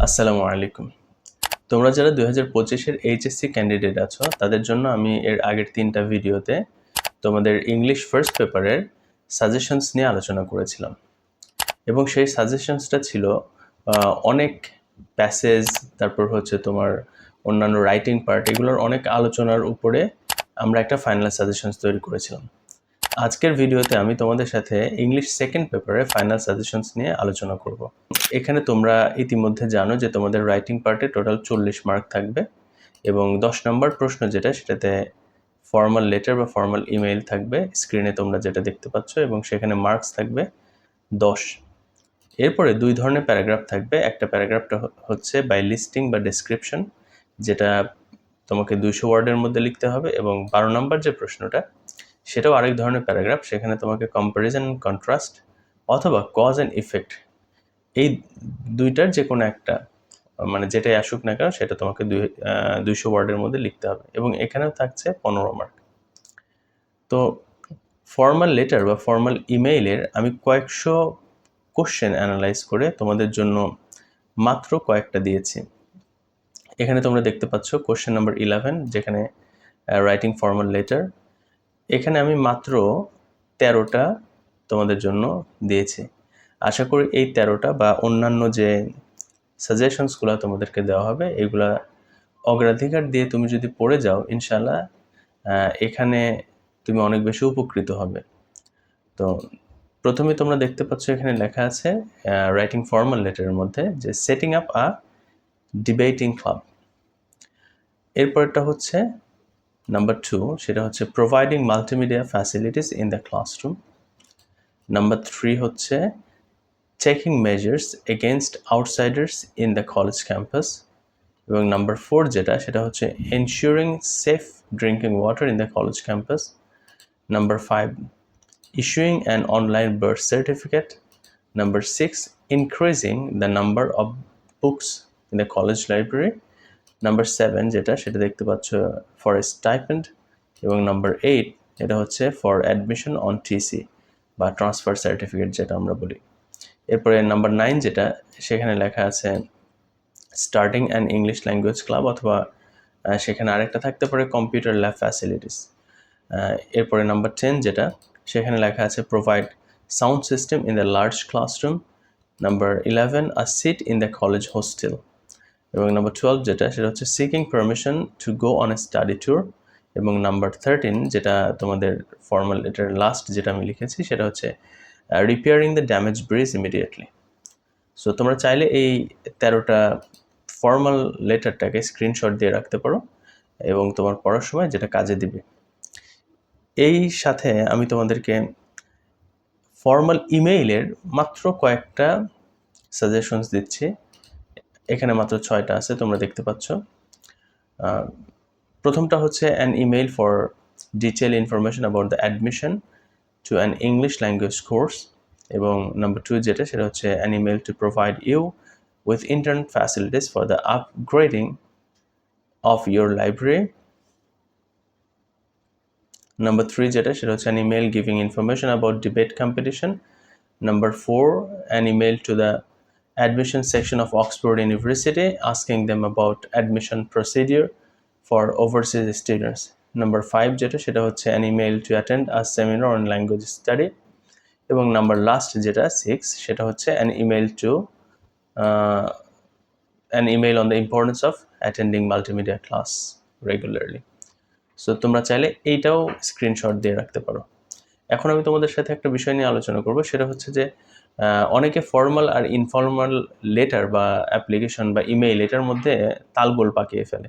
আসসালামু আলাইকুম। তোমরা যারা 2025 এর এইচএসসি ক্যান্ডিডেট আছো তাদের জন্য আমি এর আগের 3টা ভিডিওতে তোমাদের ইংলিশ ফার্স্ট পেপারের সাজেশনস নিয়ে আলোচনা করেছিলাম এবং সেই সাজেশনসটা ছিল অনেক প্যাসেজ, তারপর হচ্ছে তোমার অন্যান্য রাইটিং পার্ট, এগুলোর অনেক আলোচনার উপরে আমরা একটা ফাইনাল সাজেশনস তৈরি করেছিলাম। আজকের ভিডিওতে আমি তোমাদের সাথে ইংলিশ সেকেন্ড পেপারে ফাইনাল সাজেশনস নিয়ে আলোচনা করব। এখানে তোমরা ইতিমধ্যে জানো যে তোমাদের রাইটিং পার্টে টোটাল 40 মার্ক থাকবে এবং 10 নম্বর প্রশ্ন যেটা, সেটাতে ফর্মাল লেটার বা ফর্মাল ইমেইল থাকবে, স্ক্রিনে তোমরা যেটা দেখতে পাচ্ছ, এবং সেখানে মার্কস থাকবে 10। এরপরে 2 ধরনের প্যারাগ্রাফ থাকবে। একটা প্যারাগ্রাফটা হচ্ছে বাই লিস্টিং বা ডেসক্রিপশন, যেটা তোমাকে 200 ওয়ার্ডের মধ্যে লিখতে হবে, এবং 12 নম্বর যে প্রশ্নটা সেটাও আরেক ধরনের প্যারাগ্রাফ। সেখানে তোমাকে কম্প্যারিজন অ্যান্ড কন্ট্রাস্ট অথবা কজ অ্যান্ড ইফেক্ট, এই দুইটার যে কোনো একটা, মানে যেটাই আসুক না কেন, সেটা তোমাকে 200 ওয়ার্ডের মধ্যে লিখতে হবে, এবং এখানেও থাকছে 15 মার্ক। তো ফর্মাল লেটার বা ফর্মাল ইমেইলের আমি কয়েকশো কোশ্চেন অ্যানালাইজ করে তোমাদের জন্য মাত্র কয়েকটা দিয়েছি। এখানে তোমরা দেখতে পাচ্ছ কোশ্চেন নাম্বার 11, যেখানে রাইটিং ফর্মাল লেটার। এখানে আমি মাত্র 13টা তোমাদের জন্য দিয়েছি। আশা করি এই 13টা বা অন্যান্য যে সাজেশনসগুলো তোমাদেরকে দেওয়া হবে, এগুলা অগ্রাধিকার দিয়ে তুমি যদি পড়ে যাও, ইনশাল্লাহ এখানে তুমি অনেক বেশি উপকৃত হবে। তো প্রথমে তোমরা দেখতে পাচ্ছ এখানে লেখা আছে রাইটিং ফর্মাল লেটারের মধ্যে যে setting up a debating club. এরপরটা হচ্ছে নাম্বার 2, সেটা হচ্ছে providing multimedia facilities in the classroom. Number 3 হচ্ছে taking measures against outsiders in the college campus, এবং নাম্বার 4 যেটা, সেটা হচ্ছে ensuring safe drinking water in the college campus. Number 5, issuing an online birth certificate. Number 6, increasing the number of books in the college library. Number 7 যেটা, সেটা দেখতে পাচ্ছ for a stipend, এবং number 8 এটা হচ্ছে for admission on TC বা transfer certificate যেটা আমরা বলি। এরপরে নাম্বার 9 যেটা, সেখানে লেখা আছে starting an English language club, অথবা সেখানে আরেকটা থাকতে পারে কম্পিউটার ল্যাব ফ্যাসিলিটিস। এরপরে নাম্বার 10 যেটা, সেখানে লেখা আছে provide sound system in the large classroom. Number 11, a seat in the college hostel. এবং নাম্বার 12 যেটা, সেটা হচ্ছে seeking permission to go on a study tour. এবং নাম্বার 13 যেটা তোমাদের ফর্মাল লেটার লাস্ট যেটা আমি লিখেছি, সেটা হচ্ছে repairing the damage bridge immediately. So তোমরা চাইলে এই 13টা ফর্মাল লেটারটাকে স্ক্রিনশট দিয়ে রাখতে পারো এবং তোমার পড়ার সময় যেটা কাজে দিবে। এই সাথে আমি তোমাদেরকে ফর্মাল ইমেইলের মাত্র কয়েকটা সাজেশনস দিচ্ছি। এখানে মাত্র 6টা আছে, তোমরা দেখতে পাচ্ছ। প্রথমটা হচ্ছে an email for detail information about the admission to an English language course. এবং নাম্বার 2 যেটা, সেটা হচ্ছে an email to provide you with internet facilities for the upgrading of your library. Number 3 যেটা, সেটা হচ্ছে an email giving information about debate competition. Number 4, an email to the admission section of Oxford University asking them about admission procedure for overseas students. Number 5 যেটা, সেটা হচ্ছে an email to attend a seminar on language study. এবং number last যেটা 6, সেটা হচ্ছে an email to an email on the importance of attending multimedia class regularly. So তোমরা চাইলে এইটাও স্ক্রিনশট দিয়ে রাখতে পারো। এখন আমি তোমাদের সাথে একটা বিষয় নিয়ে আলোচনা করব, সেটা হচ্ছে যে অনেকে ফর্মাল আর ইনফর্মাল লেটার বা অ্যাপ্লিকেশন বা ইমেইল এটার মধ্যে তালগোল পাকিয়ে ফেলে।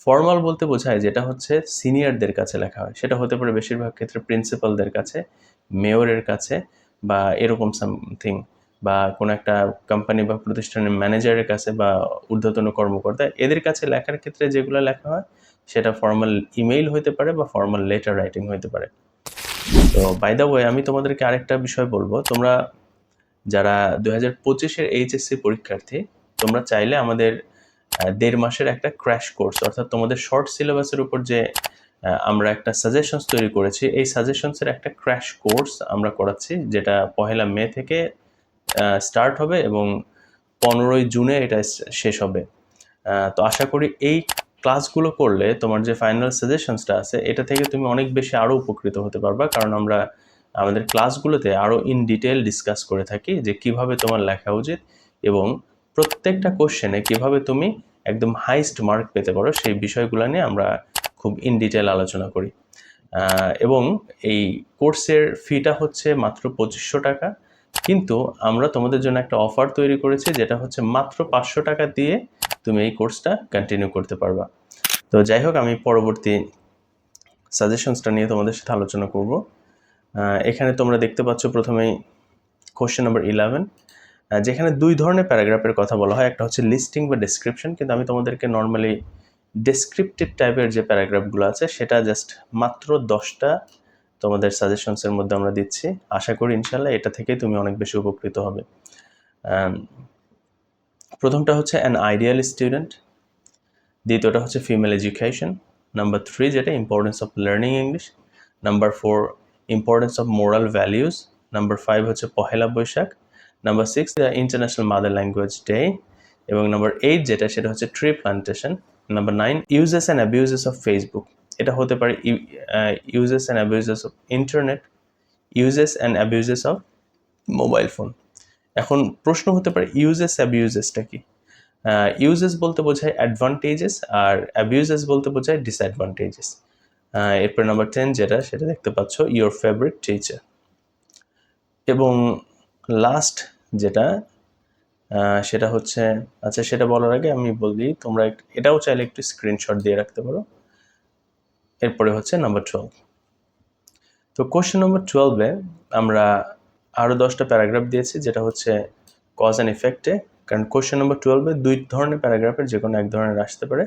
ফর্মাল বলতে বোঝায় যেটা হচ্ছে সিনিয়রদের কাছে লেখা হয়, সেটা হতে পারে বেশিরভাগ ক্ষেত্রে প্রিন্সিপালদের কাছে, মেয়রের কাছে, বা এরকম সামথিং, বা কোনো একটা কোম্পানি বা প্রতিষ্ঠানের ম্যানেজারের কাছে, বা ঊর্ধ্বতন কর্মকর্তা, এদের কাছে লেখার ক্ষেত্রে যেগুলো লেখা হয় সেটা ফর্মাল ইমেইল হতে পারে বা ফর্মাল লেটার রাইটিং হতে পারে। তো বাই দ্য ওয়ে, আমি তোমাদেরকে আরেকটা বিষয় বলবো, তোমরা যারা 2025-এর এইচএসসি পরীক্ষার্থী, তোমরা চাইলে আমাদের 1.5 মাসের একটা ক্র্যাশ কোর্স, অর্থাৎ তোমাদের শর্ট সিলেবাসের উপর যে আমরা একটা সাজেশনস তৈরি করেছি, এই সাজেশনসের একটা ক্র্যাশ কোর্স আমরা করাচ্ছি, যেটা 1 মে থেকে স্টার্ট হবে এবং 15ই জুনে এটা শেষ হবে। তো আশা করি এই ক্লাসগুলো করলে তোমার যে ফাইনাল সাজেশনসটা আছে এটা থেকে তুমি অনেক বেশি আরও উপকৃত হতে পারবা, কারণ আমরা আমাদের ক্লাসগুলোতে আরও ইন ডিটেল ডিসকাস করে থাকি যে কিভাবে তোমার লেখা উচিত এবং প্রত্যেকটা কোশ্চেনে কিভাবে তুমি একদম হাইস্ট মার্ক পেতে পারো সেই বিষয়গুলো নিয়ে আমরা খুব ইন ডিটেল আলোচনা করি। এবং এই কোর্সের ফিটা হচ্ছে মাত্র 2500 টাকা, কিন্তু আমরা তোমাদের জন্য একটা অফার তৈরি করেছি যেটা হচ্ছে মাত্র 500 টাকা দিয়ে তুমি এই কোর্সটা কন্টিনিউ করতে পারবা। তো যাই হোক, আমি পরবর্তী সাজেশনসটা নিয়ে তোমাদের সাথে আলোচনা করব। এখানে তোমরা দেখতে পাচ্ছ প্রথমেই কোশ্চেন নাম্বার 11, যেখানে 2 ধরনের প্যারাগ্রাফের কথা বলা হয়, একটা হচ্ছে লিস্টিং বা ডেসক্রিপশন, কিন্তু আমি তোমাদেরকে নর্মালি ডেসক্রিপটিভ টাইপের যে প্যারাগ্রাফগুলো আছে সেটা জাস্ট মাত্র 10টা তোমাদের সাজেশনসের মধ্যে আমরা দিচ্ছি। আশা করি ইনশাল্লাহ এটা থেকেই তুমি অনেক বেশি উপকৃত হবে। প্রথমটা হচ্ছে অ্যান আইডিয়াল স্টুডেন্ট, দ্বিতীয়টা হচ্ছে ফিমেল এডুকেশন, নাম্বার 3 যেটা importance of learning English, number 4 importance of moral values, number 5 হচ্ছে Pohela Boishakh, number 6 the international mother language day, এবং নাম্বার 8 যেটা সেটা হচ্ছে tree plantation, number 9 uses and abuses of Facebook, এটা হতে পারে uses and abuses of internet, uses and abuses of mobile phone. এখন প্রশ্ন হতে পারে ইউজেস অ্যাবিউজেসটা কি? ইউজেস বলতে বোঝায় অ্যাডভান্টেজেস আর অ্যাবিউজেস বলতে বোঝায় ডিসঅ্যাডভান্টেজেস। এরপর নাম্বার 10 যেটা সেটা দেখতে পাচ্ছ ইয়োর ফেভারিট টিচার, এবং লাস্ট যেটা সেটা হচ্ছে, আচ্ছা সেটা বলার আগে আমি বলি তোমরা এটাও চাইলে একটু স্ক্রিনশট দিয়ে রাখতে পারো। এরপরে হচ্ছে নাম্বার 12। তো কোশ্চেন নাম্বার 12-এ আমরা আরও 10টা প্যারাগ্রাফ দিয়েছি, যেটা হচ্ছে কজ অ্যান্ড ইফেক্টে, কারণ কোশ্চেন নাম্বার 12-এ 2 ধরনের প্যারাগ্রাফের যে কোনো এক ধরনের আসতে পারে।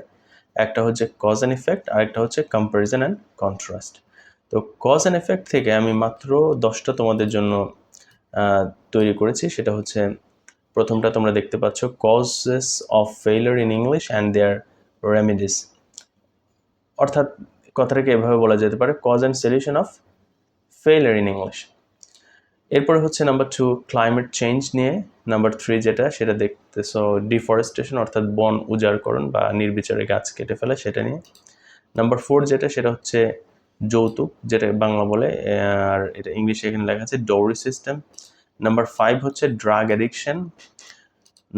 একটা হচ্ছে কজ অ্যান্ড ইফেক্ট আর একটা হচ্ছে কম্প্যারিজন অ্যান্ড কন্ট্রাস্ট। তো কজ অ্যান্ড ইফেক্ট থেকে আমি মাত্র 10টা তোমাদের জন্য তৈরি করেছি। সেটা হচ্ছে প্রথমটা তোমরা দেখতে পাচ্ছ, causes of failure in English and their remedies, অর্থাৎ কথাটাকে এভাবে বলা যেতে পারে cause and solution of failure in English. এরপরে হচ্ছে নাম্বার 2 ক্লাইমেট চেঞ্জ নিয়ে, নাম্বার 3 যেটা সেটা দেখতেছো ডিফরেস্টেশন অর্থাৎ বন উজাড়করণ বা নির্বিচারে গাছ কেটে ফেলা, সেটা নিয়ে। নাম্বার 4 যেটা সেটা হচ্ছে যৌতুক, যেটা বাংলা বলে আর এটা ইংলিশে এখানে লেখা আছে ডৌরি সিস্টেম। নাম্বার 5 হচ্ছে drug addiction.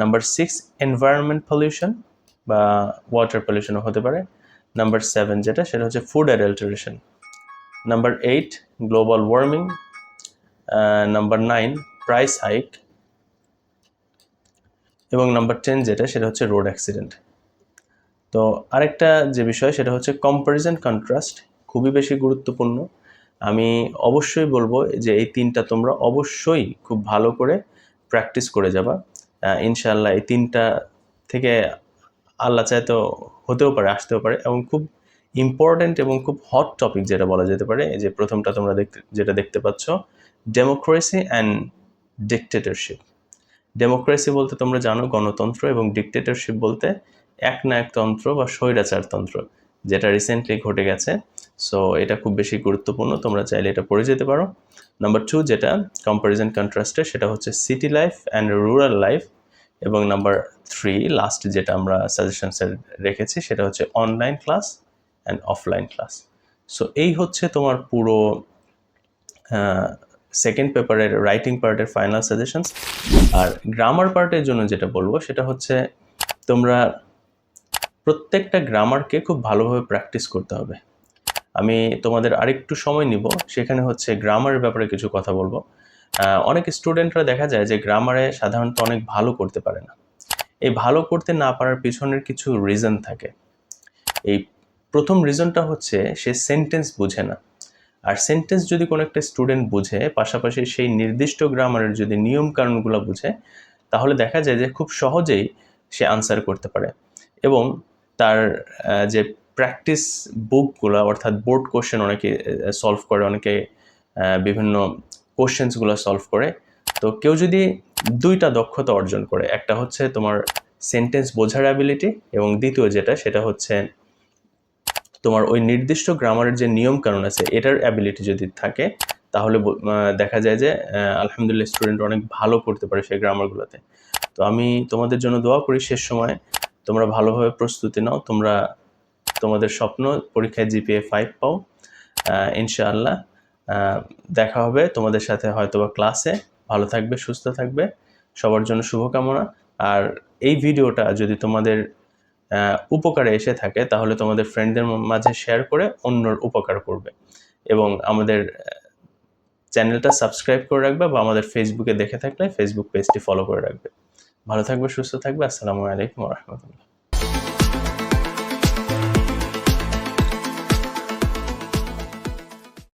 Number 6 environment pollution বা ওয়াটার পলিউশনও হতে পারে। নাম্বার 7 যেটা সেটা হচ্ছে food adulteration. Number 8 global warming. Number 9 price hike, এবং নাম্বার 10 যেটা সেটা হচ্ছে রোড অ্যাক্সিডেন্ট। তো আরেকটা যে বিষয় সেটা হচ্ছে কম্প্যারিজন কন্ট্রাস্ট, খুবই বেশি গুরুত্বপূর্ণ। আমি অবশ্যই বলবো যে এই 3টা তোমরা অবশ্যই খুব ভালো করে প্র্যাকটিস করে যাবা। ইনশাআল্লাহ এই 3টা থেকে আল্লাহ চায় তো হতেও পারে, আসতেও পারে, এবং খুব ইম্পর্ট্যান্ট এবং খুব হট টপিক যেটা বলা যেতে পারে। এই যে প্রথমটা তোমরা যেটা দেখতে পাচ্ছ, ডেমোক্রেসি অ্যান্ড ডিক্টেটরশিপ। ডেমোক্রেসি বলতে তোমরা জানো গণতন্ত্র, এবং ডিক্টেটরশিপ বলতে একনায়কতন্ত্র বা স্বৈরাচারতন্ত্র, যেটা রিসেন্টলি ঘটে গেছে। সো এটা খুব বেশি গুরুত্বপূর্ণ, তোমরা চাইলে এটা পড়ে যেতে পারো। নাম্বার 2 যেটা কম্প্যারিজন কন্ট্রাস্টে, সেটা হচ্ছে city life and rural life, এবং নাম্বার 3 লাস্ট যেটা আমরা সাজেশনসে রেখেছি সেটা হচ্ছে online class and offline class. So এই হচ্ছে তোমার পুরো সেকেন্ড পেপারের রাইটিং পার্টের ফাইনাল সাজেশনস। আর গ্রামার পার্টের জন্য যেটা বলবো সেটা হচ্ছে তোমরা প্রত্যেকটা গ্রামারকে খুব ভালোভাবে প্র্যাকটিস করতে হবে। আমি তোমাদের আরেকটু সময় নিব, সেখানে হচ্ছে গ্রামারের ব্যাপারে কিছু কথা বলবো। অনেক স্টুডেন্টরা দেখা যায় যে গ্রামারে সাধারণত অনেক ভালো করতে পারে না। এই ভালো করতে না পারার পিছনের কিছু রিজন থাকে। এই প্রথম রিজনটা হচ্ছে সে সেন্টেন্স বুঝে না। আর সেন্টেন্স যদি কোনো একটা স্টুডেন্ট বুঝে, পাশাপাশি সেই নির্দিষ্ট গ্রামারের যদি নিয়ম কানুনগুলো বুঝে, তাহলে দেখা যায় যে খুব সহজেই সে আনসার করতে পারে। এবং তার যে প্র্যাকটিস বুকগুলো, অর্থাৎ বোর্ড কোশ্চেন অনেকে সলভ করে, অনেকে বিভিন্ন কোশ্চেন্সগুলো সলভ করে। তো কেউ যদি 2টা দক্ষতা অর্জন করে, একটা হচ্ছে তোমার সেন্টেন্স বোঝার অ্যাবিলিটি, এবং দ্বিতীয় যেটা সেটা হচ্ছে তোমার ওই নির্দিষ্ট গ্রামারের যে নিয়ম কানুন আছে এটার অ্যাবিলিটি যদি থাকে, তাহলে দেখা যায় যে আলহামদুলিল্লাহ স্টুডেন্ট অনেক ভালো করতে পারে সেই গ্রামারগুলোতে। তো আমি তোমাদের জন্য দোয়া করি শেষ সময়ে তোমরা ভালোভাবে প্রস্তুতি নাও, তোমরা তোমাদের স্বপ্ন পরীক্ষায় জিপিএ 5 পাও। ইনশাআল্লাহ দেখা হবে তোমাদের সাথে হয়তোবা ক্লাসে। ভালো থাকবে, সুস্থ থাকবে, সবার জন্য শুভকামনা। আর এই ভিডিওটা যদি তোমাদের উপকারে এসে থাকে তাহলে তোমাদের ফ্রেন্ডদের মাঝে শেয়ার করে অন্যর উপকার করবে, এবং আমাদের চ্যানেলটা সাবস্ক্রাইব করে রাখবে, বা আমাদের ফেসবুকে দেখে থাকলে ফেসবুক পেজটি ফলো করে রাখবে। ভালো থাকবে, সুস্থ থাকবে। আসসালামু আলাইকুম ওয়া রাহমাতুল্লাহ।